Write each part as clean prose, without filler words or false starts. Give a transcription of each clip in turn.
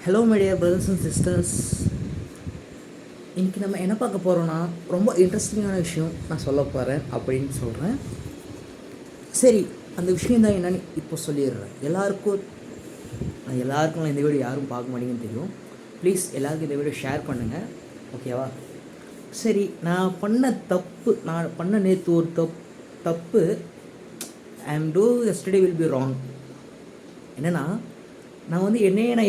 Hello my dear brothers and sisters. இன்றைக்கி நம்ம என்ன பார்க்க போகிறோன்னா ரொம்ப இன்ட்ரெஸ்டிங்கான விஷயம் நான் சொல்ல போகிறேன் அப்படின்னு சொல்கிறேன். சரி, அந்த விஷயந்தான் என்னன்னு இப்போ சொல்லிடுறேன். எல்லாருக்கும் இந்த வீடியோ யாரும் பார்க்க மாட்டேங்குன்னு தெரியும். ப்ளீஸ் எல்லாருக்கும் இந்த வீடியோ ஷேர் பண்ணுங்கள், ஓகேவா? சரி, நான் பண்ண நேற்று ஒரு தப்பு I am to yesterday will be wrong. என்னென்னா, நான்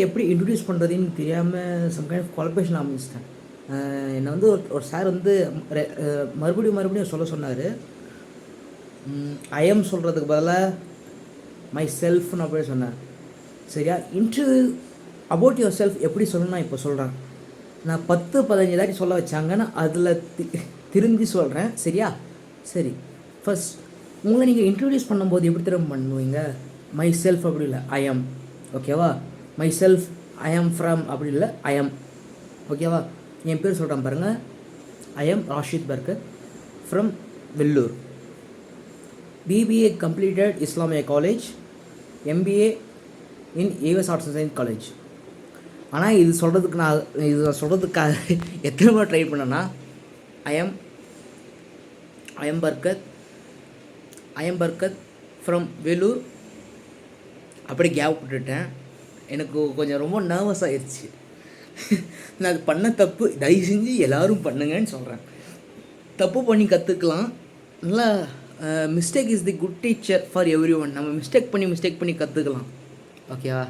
எப்படி இன்ட்ரடியூஸ் பண்ணுறதுன்னு தெரியாமல் சம் கைண்ட் ஆஃப் குவாலிஃபிகேஷன் ஆரம்பிச்சிட்டேன். என்னை ஒரு சார் மறுபடியும் சொல்ல சொன்னார். ஐஎம் சொல்கிறதுக்கு பதிலாக மை செல்ஃப்னு அப்படியே சொன்னேன். சரியா? அபவுட் யுவர் செல்ஃப் எப்படி சொல்லணும் நான் இப்போ சொல்கிறேன். நான் 10-15 தாட்டி சொல்ல வச்சாங்கன்னா அதில் திரும்பி சொல்கிறேன். சரியா? சரி, ஃபர்ஸ்ட் உங்களை நீங்கள் இன்ட்ரடியூஸ் பண்ணும்போது எப்படி திரும்ப பண்ணுவீங்க? மை செல்ஃப் அப்படி இல்லை, ஐஎம். ஓகேவா? மை செல்ஃப் ஐஎம் ஃப்ரம் அப்படி இல்லை, ஐஎம். ஓகேவா? என் பேர் சொல்கிறேன் பாருங்கள். I'm Rashid Barkat from Vellore. BBA completed Islamiya college, MBA in AS arts and science college. ஆனால் இது சொல்கிறதுக்காக எத்தனை முறை ட்ரை பண்ணேன்னா ஐஎம் பர்கத் ஃப்ரம் வெல்லூர் அப்படி கேப் விட்டுட்டேன். எனக்கு கொஞ்சம் ரொம்ப நர்வஸ் ஆகிடுச்சு. நான் அது பண்ண தப்பு, தயவு செஞ்சு எல்லோரும் பண்ணுங்கன்னு சொல்கிறேன். தப்பு பண்ணி கற்றுக்கலாம். நல்லா mistake is the good teacher for every one. நம்ம மிஸ்டேக் பண்ணி கற்றுக்கலாம். ஓகேவா?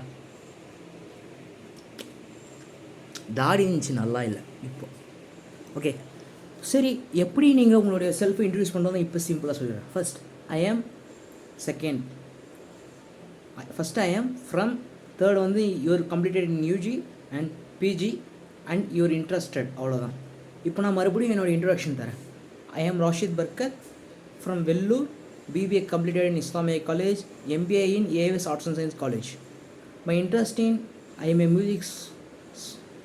தாடி இருந்துச்சு, நல்லா இல்லை இப்போ. ஓகே, சரி, எப்படி நீங்கள் உங்களுடைய செல்ஃபை இன்ட்ரடியூஸ் பண்ணுறதும் இப்போ சிம்பிளாக சொல்லிடுறேன். First I am, second I am from, third you're completed in UG and PG and you're interested. அவ்வளோதான். இப்போ நான் மறுபடியும் என்னோடய இன்ட்ரடக்ஷன் தரேன். I am Rashid Barkath from Vellore, BBA completed in Islamic College, MBA in AAS Arts and Science College. My interest in, I am a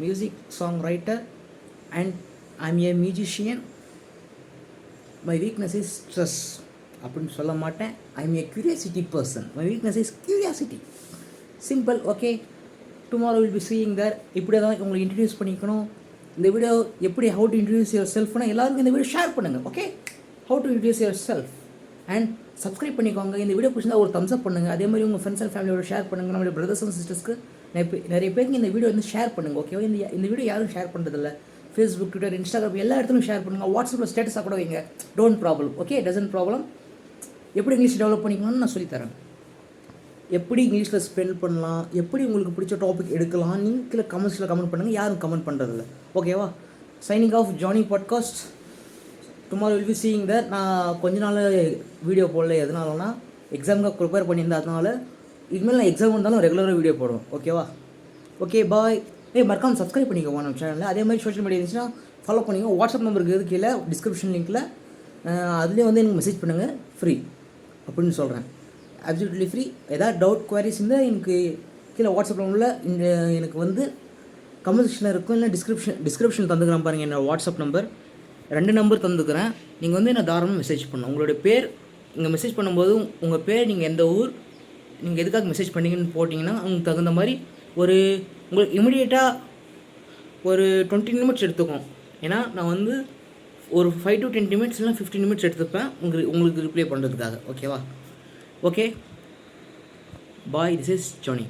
music songwriter and I am a musician. My weakness is stress. அப்படின்னு சொல்ல மாட்டேன். I am a curiosity person. My weakness is curiosity. Simple. Okay, tomorrow will be seeing there. இப்படி தான் உங்களை introduce பண்ணிக்கணும். இந்த video எப்படி how to introduce your செல்ஃப்னா எல்லாருக்கும் இந்த வீடியோ ஷேர் பண்ணுங்கள். ஓகே, how to introduce yourself and subscribe பண்ணிக்கோங்க. இந்த வீடியோ பிடிச்சிருந்தா ஒரு தம்ஸ் அப் பண்ணுங்கள். அதே மாதிரி உங்கள் ஃப்ரெண்ட்ஸ் அண்ட் ஃபேமிலியோட ஷேர் பண்ணுங்கள். நம்மளுடைய பிரதர்ஸ் அண்ட் சிஸ்டர்ஸ்க்கு நிறைய பேருக்கு இந்த வீடியோ ஷேர் பண்ணுங்கள். ஓகேவா? இந்த வீடியோ யாரும் ஷேர் பண்ணுறதில்ல. ஃபேஸ்புக், ட்விட்டர், இன்ஸ்டாகிராம் எல்லா இடத்துலையும் ஷேர் பண்ணுங்கள். வாட்ஸ்அப்பில் ஸ்டேட்டஸாக கூட வைங்க. Don't problem. Okay, doesn't problem. எப்படி இங்கிலீஷ் டெவலப் பண்ணிக்கணும்னு நான் சொல்லித்தரேன். எப்படி இங்கிலீஷில் ஸ்பெல் பண்ணலாம், எப்படி உங்களுக்கு பிடிச்ச டாபிக் எடுக்கலாம், நீங்கள் கீழே கமெண்ட்ஸில் கமெண்ட் பண்ணுங்கள். யாரும் கமெண்ட் பண்ணுறதில்ல. ஓகேவா? Signing off Johnny podcast. Tomorrow will be seeing that. நான் கொஞ்ச நாள் வீடியோ போடல. எதனாலனா எக்ஸாமுக்கு ப்ரிப்பேர் பண்ணியிருந்தேன். அதனால் இதுமாதிரி நான் எக்ஸாம் வந்தாலும் ரெகுலராக வீடியோ போடுவேன். ஓகேவா? ஓகே, பாய். மறக்காமல் சப்ஸ்கிரைப் பண்ணிக்கோங்க நம்ம சேனலில். அதே மாதிரி சோஷியல் மீடியா இருந்துச்சுன்னா ஃபாலோ பண்ணிக்கோங்க. வாட்ஸ்அப் நம்பருக்கு எது கீழே டிஸ்கிரிப்ஷன் லிங்க்கில் அதுலேயே எனக்கு மெசேஜ் பண்ணுங்கள். ஃப்ரீ அப்படின்னு சொல்கிறேன். Absolutely free. ஏதாவது டவுட் குவாரிஸ் இருந்தால் எனக்கு கீழே வாட்ஸ்அப்பில் உள்ள எனக்கு கமெண்ட் செக்ஷனில் இருக்கும். இல்லை டிஸ்கிரிப்ஷன் தந்துக்கிறேன் பாருங்கள். என்னோடய வாட்ஸ்அப் நம்பர் 2 நம்பர் தந்துக்கிறேன். நீங்கள் என்ன தாராளமாக மெசேஜ் பண்ணணும். உங்களுடைய பேர் இங்கே மெசேஜ் பண்ணும்போது உங்கள் பேர், நீங்கள் எந்த ஊர், நீங்கள் எதுக்காக மெசேஜ் பண்ணிங்கன்னு போட்டிங்கன்னா உங்களுக்கு தகுந்த மாதிரி உங்களுக்கு இமிடியேட்டாக ஒரு 20 நிமிட்ஸ் எடுத்துக்கும். ஏன்னா நான் ஒரு 5 to 10 நிமிட்ஸ் இல்லை 15 நிமிட்ஸ் எடுத்துப்பேன் உங்களுக்கு ரிப்ளை பண்ணுறதுக்காக. ஓகேவா? Okay, bye. This is Johnny.